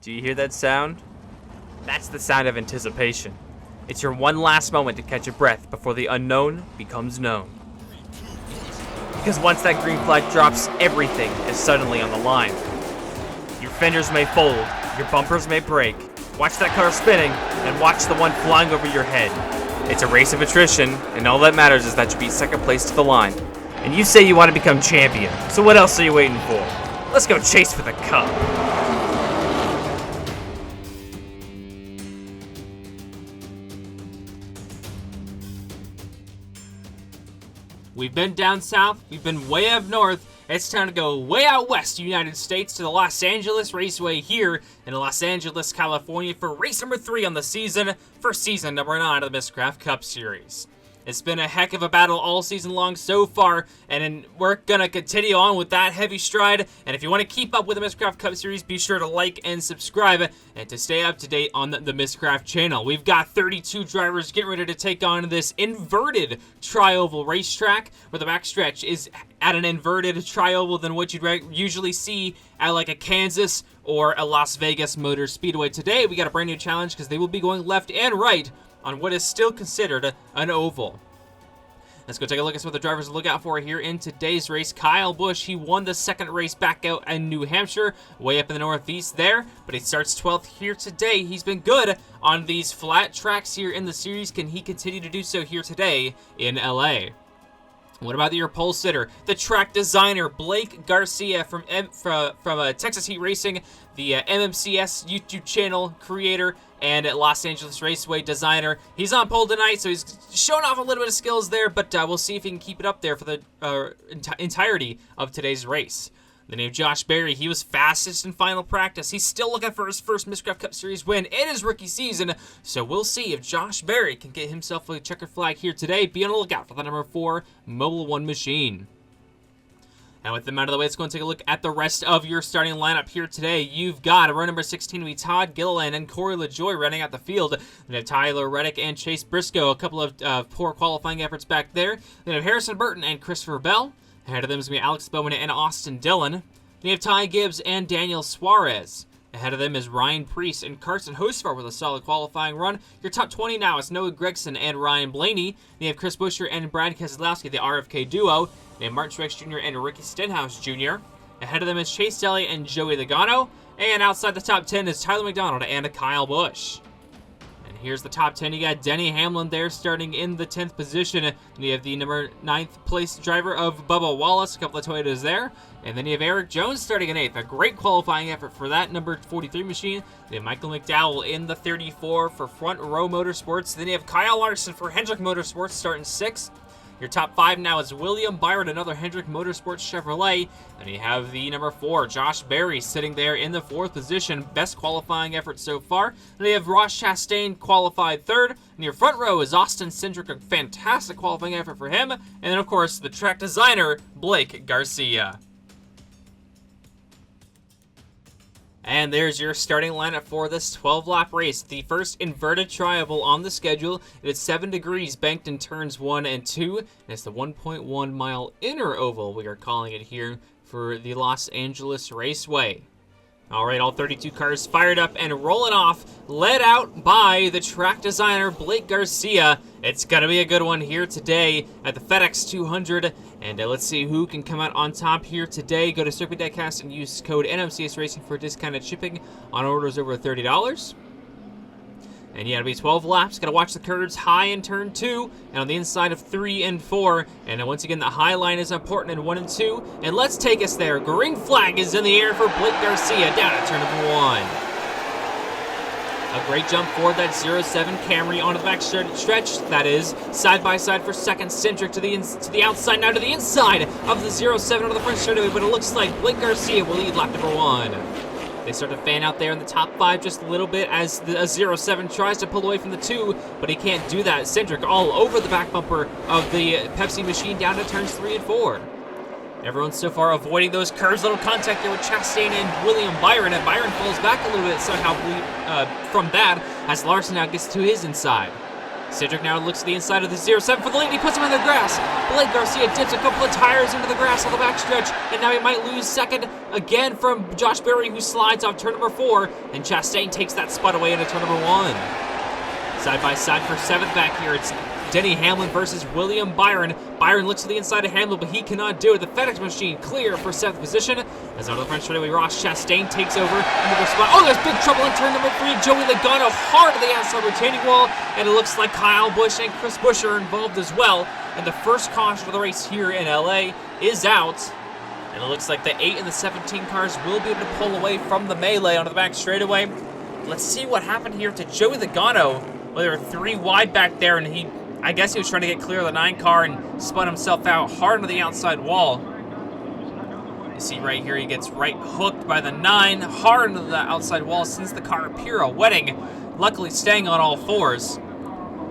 Do you hear that sound? That's the sound of anticipation. It's your one last moment to catch a breath before the unknown becomes known. Because once that green flag drops, everything is suddenly on the line. Your fenders may fold, your bumpers may break. Watch that car spinning, and watch the one flying over your head. It's a race of attrition, and all that matters is that you beat second place to the line. And you say you want to become champion, so what else are you waiting for? Let's go chase for the cup. We've been down south, we've been way up north. It's time to go way out west, United States, to the Los Angeles Raceway here in Los Angeles, California for race number 3 on the season for season number 9 of the Miscraft Cup Series. It's been a heck of a battle all season long so far, and we're going to continue on with that heavy stride. And if you want to keep up with the Miscraft Cup Series, be sure to like and subscribe and to stay up to date on the Miscraft channel. We've got 32 drivers getting ready to take on this inverted trioval racetrack, where the backstretch is at an inverted trioval than what you'd usually see at like a Kansas or a Las Vegas Motor Speedway. Today, we got a brand new challenge because they will be going left and right on what is still considered an oval. Let's go take a look at some of the drivers to look out for here in today's race. Kyle Busch, he won the second race back out in New Hampshire, way up in the Northeast there, but he starts 12th here today. He's been good on these flat tracks here in the series. Can he continue to do so here today in LA? What about your pole sitter, the track designer, Blake Garcia from Texas Heat Racing, the MMCS YouTube channel creator, and Los Angeles Raceway designer. He's on pole tonight, so he's showing off a little bit of skills there, but we'll see if he can keep it up there for the entirety of today's race. The name Josh Berry, he was fastest in final practice. He's still looking for his first Miscraft Cup Series win in his rookie season, so we'll see if Josh Berry can get himself a checkered flag here today. Be on the lookout for the number 4 Mobil 1 machine. And with them out of the way, let's go and take a look at the rest of your starting lineup here today. You've got row number 16 with Todd Gilliland and Corey LaJoie running out the field. Then you have Tyler Reddick and Chase Briscoe, a couple of poor qualifying efforts back there. Then you have Harrison Burton and Christopher Bell. Ahead of them is going to be Alex Bowman and Austin Dillon. Then you have Ty Gibbs and Daniel Suarez. Ahead of them is Ryan Preece and Carson Hosfar with a solid qualifying run. Your top 20 now is Noah Gregson and Ryan Blaney. Then you have Chris Buescher and Brad Keselowski, the RFK duo. Then you have Martin Truex Jr. and Ricky Stenhouse Jr. Ahead of them is Chase Elliott and Joey Logano. And outside the top 10 is Tyler McDonald and Kyle Busch. And here's the top 10. You got Denny Hamlin there starting in the 10th position. And you have the number 9th place driver of Bubba Wallace, a couple of Toyotas there. And then you have Eric Jones starting in 8th. A great qualifying effort for that number 43 machine. Then you have Michael McDowell in the 34 for Front Row Motorsports. Then you have Kyle Larson for Hendrick Motorsports starting 6th. Your top 5 now is William Byron, another Hendrick Motorsports Chevrolet. And you have the number 4, Josh Berry, sitting there in the 4th position. Best qualifying effort so far. Then you have Ross Chastain qualified 3rd. And your front row is Austin Cindric, a fantastic qualifying effort for him. And then, of course, the track designer, Blake Garcia. And there's your starting lineup for this 12-lap race. The first inverted trioval on the schedule. It is 7 degrees banked in turns 1 and 2. And it's the 1.1 mile inner oval, we are calling it here, for the Los Angeles Raceway. All right, all 32 cars fired up and rolling off, led out by the track designer, Blake Garcia. It's going to be a good one here today at the FedEx 200. And let's see who can come out on top here today. Go to DIECAST and use code NMCS Racing for discounted shipping on orders over $30. And yeah, it'll be 12 laps. Got to watch the curves high in turn 2 and on the inside of 3 and 4. And once again, the high line is important in 1 and 2. And let's take us there. Green flag is in the air for Blake Garcia down at turn number 1. A great jump forward, that 07 Camry onto the back stretch. That is side by side for second. Cindric to the outside, now to the inside of the 07 onto the front straightaway. But it looks like Blake Garcia will lead lap number 1. They start to fan out there in the top 5 just a little bit as the 07 tries to pull away from the 2, but he can't do that. Cindric all over the back bumper of the Pepsi machine down to turns 3 and 4. Everyone's so far avoiding those curves. Little contact there with Chastain and William Byron, and Byron falls back a little bit somehow from that as Larson now gets to his inside. Cedric now looks to the inside of the 07 for the lead. He puts him in the grass. Blake Garcia dips a couple of tires into the grass on the backstretch, and now he might lose second again from Josh Berry, who slides off turn number 4, and Chastain takes that spot away into turn number 1. Side by side for 7th back here, it's Denny Hamlin versus William Byron. Byron looks to the inside of Hamlin, but he cannot do it. The FedEx machine clear for 7th position. As out of the front straightaway, Ross Chastain takes over into the spot. Oh, there's big trouble in turn number 3. Joey Logano hard to the outside retaining wall, and it looks like Kyle Busch and Chris Buescher are involved as well. And the first caution of the race here in LA is out. And it looks like the 8 and the 17 cars will be able to pull away from the melee onto the back straightaway. Let's see what happened here to Joey Logano. Well, there were 3 wide back there, and I guess he was trying to get clear of the 9 car and spun himself out hard into the outside wall. You see right here, he gets right hooked by the 9, hard into the outside wall, sends the car pirouetting, luckily staying on all 4s.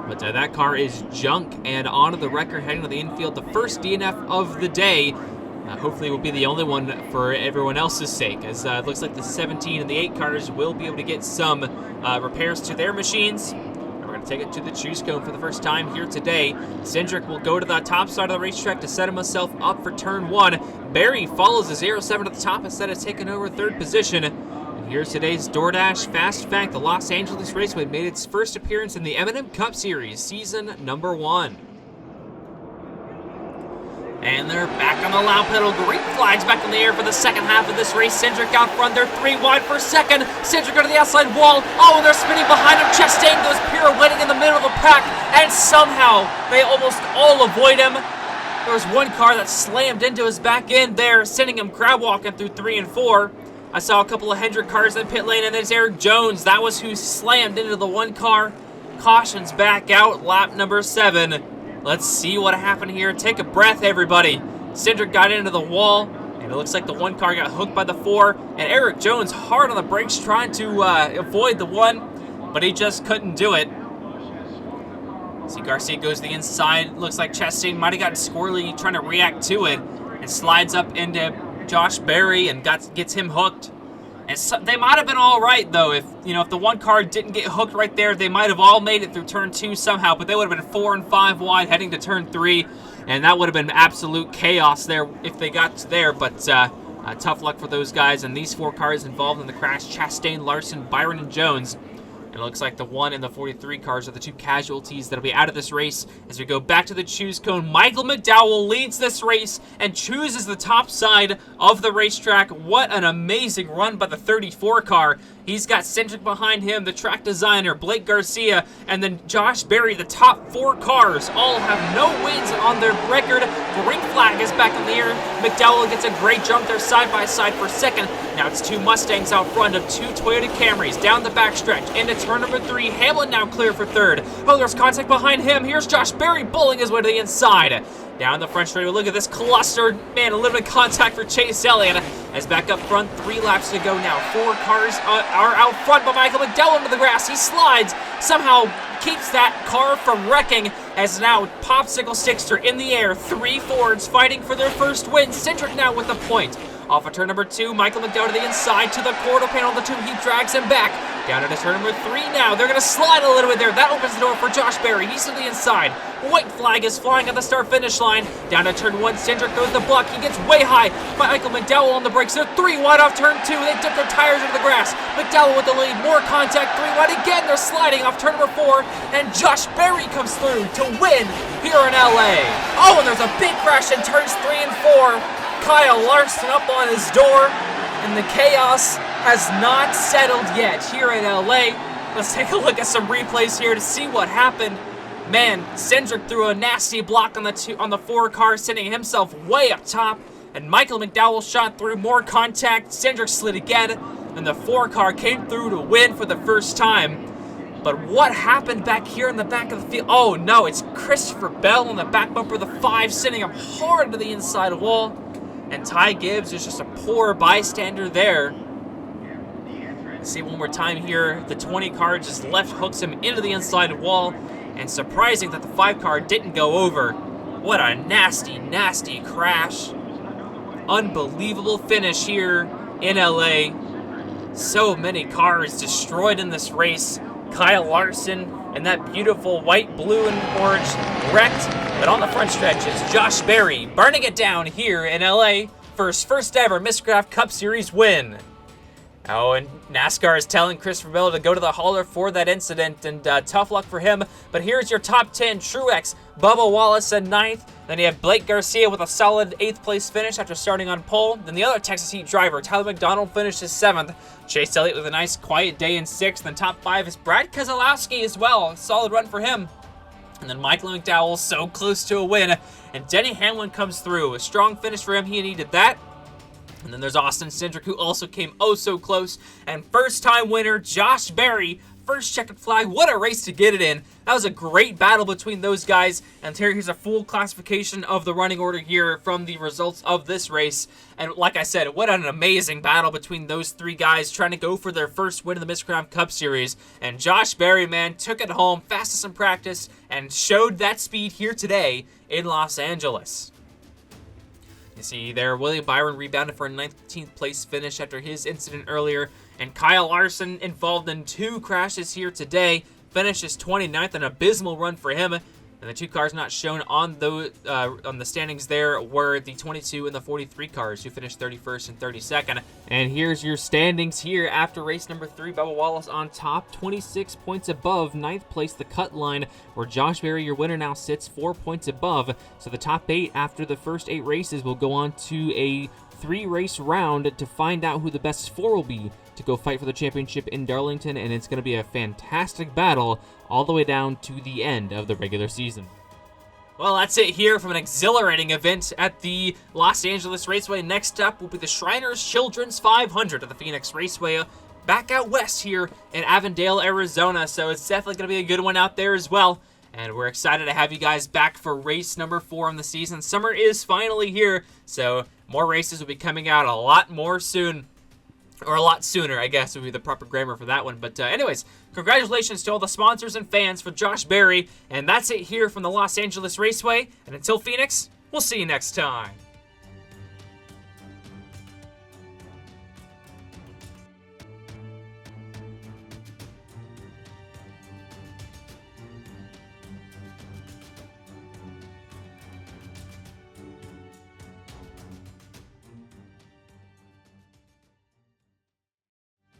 But that car is junk and onto the record heading to the infield. The first DNF of the day. Hopefully will be the only one for everyone else's sake, as it looks like the 17 and the 8 cars will be able to get some repairs to their machines. Take it to the choose cone for the first time here today. Cindric will go to the top side of the racetrack to set himself up for turn 1. Barry follows the 07 to the top instead of taking over 3rd position. And here's today's DoorDash Fast Fact. The Los Angeles Raceway made its first appearance in the M&M Cup Series, season number 1. And they're back on the loud pedal. Green flags back in the air for the second half of this race. Cindric out front. They're 3 wide for second. Cindric go to the outside wall. Oh, and they're spinning behind him. Chastain goes pirouetting in the middle of the pack. And somehow they almost all avoid him. There was one car that slammed into his back end there, sending him crab walking through 3 and 4. I saw a couple of Hendrick cars in pit lane, and there's Eric Jones. That was who slammed into the one car. Cautions back out, lap number 7. Let's see what happened here. Take a breath, everybody. Cindric got into the wall, and it looks like the 1 car got hooked by the 4, and Eric Jones hard on the brakes trying to avoid the 1, but he just couldn't do it. See, Garcia goes to the inside. Looks like Chastain might have gotten squirrely trying to react to it, and slides up into Josh Berry and gets him hooked. And so, they might have been all right, though. If the 1 car didn't get hooked right there, they might have all made it through turn 2 somehow, but they would have been 4 and 5 wide heading to turn 3, and that would have been absolute chaos there if they got to there. But tough luck for those guys, and these 4 cars involved in the crash: Chastain, Larson, Byron, and Jones. And it looks like the 1 and the 43 cars are the 2 casualties that'll be out of this race. As we go back to the choose cone, Michael McDowell leads this race and chooses the top side of the racetrack. What an amazing run by the 34 car. He's got Cindric behind him, the track designer, Blake Garcia, and then Josh Berry. The top 4 cars all have no wins on their record. Green flag is back in the air. McDowell gets a great jump there side by side for second. Now it's 2 Mustangs out front of 2 Toyota Camrys down the backstretch into turn number 3. Hamlin now clear for 3rd. Oh, there's contact behind him. Here's Josh Berry bowling his way to the inside. Down the front straightaway, look at this cluster. Man, a little bit of contact for Chase Elliott. As back up front, 3 laps to go now. 4 cars are out front, but Michael McDowell into the grass. He slides, somehow keeps that car from wrecking, as now Popsicle Sixter in the air. 3 Fords fighting for their first win. Cindric now with a point. Off of turn number 2, Michael McDowell to the inside to the quarter panel. The 2 heat drags him back. Down into turn number 3 now. They're going to slide a little bit there. That opens the door for Josh Berry. He's to the inside. White flag is flying at the start-finish line. Down to turn 1, Cindric goes the block. He gets way high. Michael McDowell on the brakes. They're 3 wide off turn 2. They dip their tires into the grass. McDowell with the lead. More contact. 3 wide again. They're sliding off turn number 4. And Josh Berry comes through to win here in LA. Oh, and there's a big crash in turns 3 and 4. Kyle Larson up on his door, and the chaos has not settled yet here in LA. Let's take a look at some replays here to see what happened. Man, Cindric threw a nasty block on the 4 car, sending himself way up top, and Michael McDowell shot through. More contact. Cindric slid again, and the 4 car came through to win for the first time. But what happened back here in the back of the field? Oh no, it's Christopher Bell on the back bumper of the 5, sending him hard to the inside wall. And Ty Gibbs is just a poor bystander there. Let's see one more time here. The 20 car just left hooks him into the inside wall. And surprising that the 5 car didn't go over. What a nasty, nasty crash. Unbelievable finish here in LA. So many cars destroyed in this race. Kyle Larson in that beautiful white, blue, and orange wrecked. But on the front stretch is Josh Berry burning it down here in LA for his first ever Miscraft Cup Series win. Oh, and NASCAR is telling Christopher Miller to go to the hauler for that incident, and tough luck for him. But here's your top 10. Truex, Bubba Wallace in 9th. Then you have Blake Garcia with a solid 8th place finish after starting on pole. Then the other Texas Heat driver, Tyler McDonald, finishes 7th. Chase Elliott with a nice quiet day in 6th. Then top 5 is Brad Keselowski as well. A solid run for him. And then Michael McDowell so close to a win. And Denny Hamlin comes through. A strong finish for him. He needed that. And then there's Austin Cindric, who also came oh so close. And first-time winner, Josh Berry, first checkered flag. What a race to get it in. That was a great battle between those guys. And here's a full classification of the running order here from the results of this race. And like I said, what an amazing battle between those three guys trying to go for their first win in the Miscraft Cup Series. And Josh Berry, man, took it home, fastest in practice, and showed that speed here today in Los Angeles. You see there, William Byron rebounded for a 19th place finish after his incident earlier. And Kyle Larson, involved in 2 crashes here today, finishes 29th, an abysmal run for him. And the 2 cars not shown on the standings there were the 22 and the 43 cars, who finished 31st and 32nd. And here's your standings here after race number 3. Bubba Wallace on top, 26 points above 9th place, the cut line, where Josh Berry, your winner, now sits 4 points above. So the top 8 after the first 8 races will go on to a 3-race round to find out who the best 4 will be to go fight for the championship in Darlington, and it's going to be a fantastic battle all the way down to the end of the regular season. Well, that's it here from an exhilarating event at the Los Angeles Raceway. Next up will be the Shriners Children's 500 at the Phoenix Raceway back out west here in Avondale, Arizona, so it's definitely going to be a good one out there as well. And we're excited to have you guys back for race number 4 in the season. Summer is finally here, so more races will be coming out a lot more soon. Or a lot sooner, I guess, would be the proper grammar for that one. But anyways, congratulations to all the sponsors and fans for Josh Berry. And that's it here from the Los Angeles Raceway. And until Phoenix, we'll see you next time.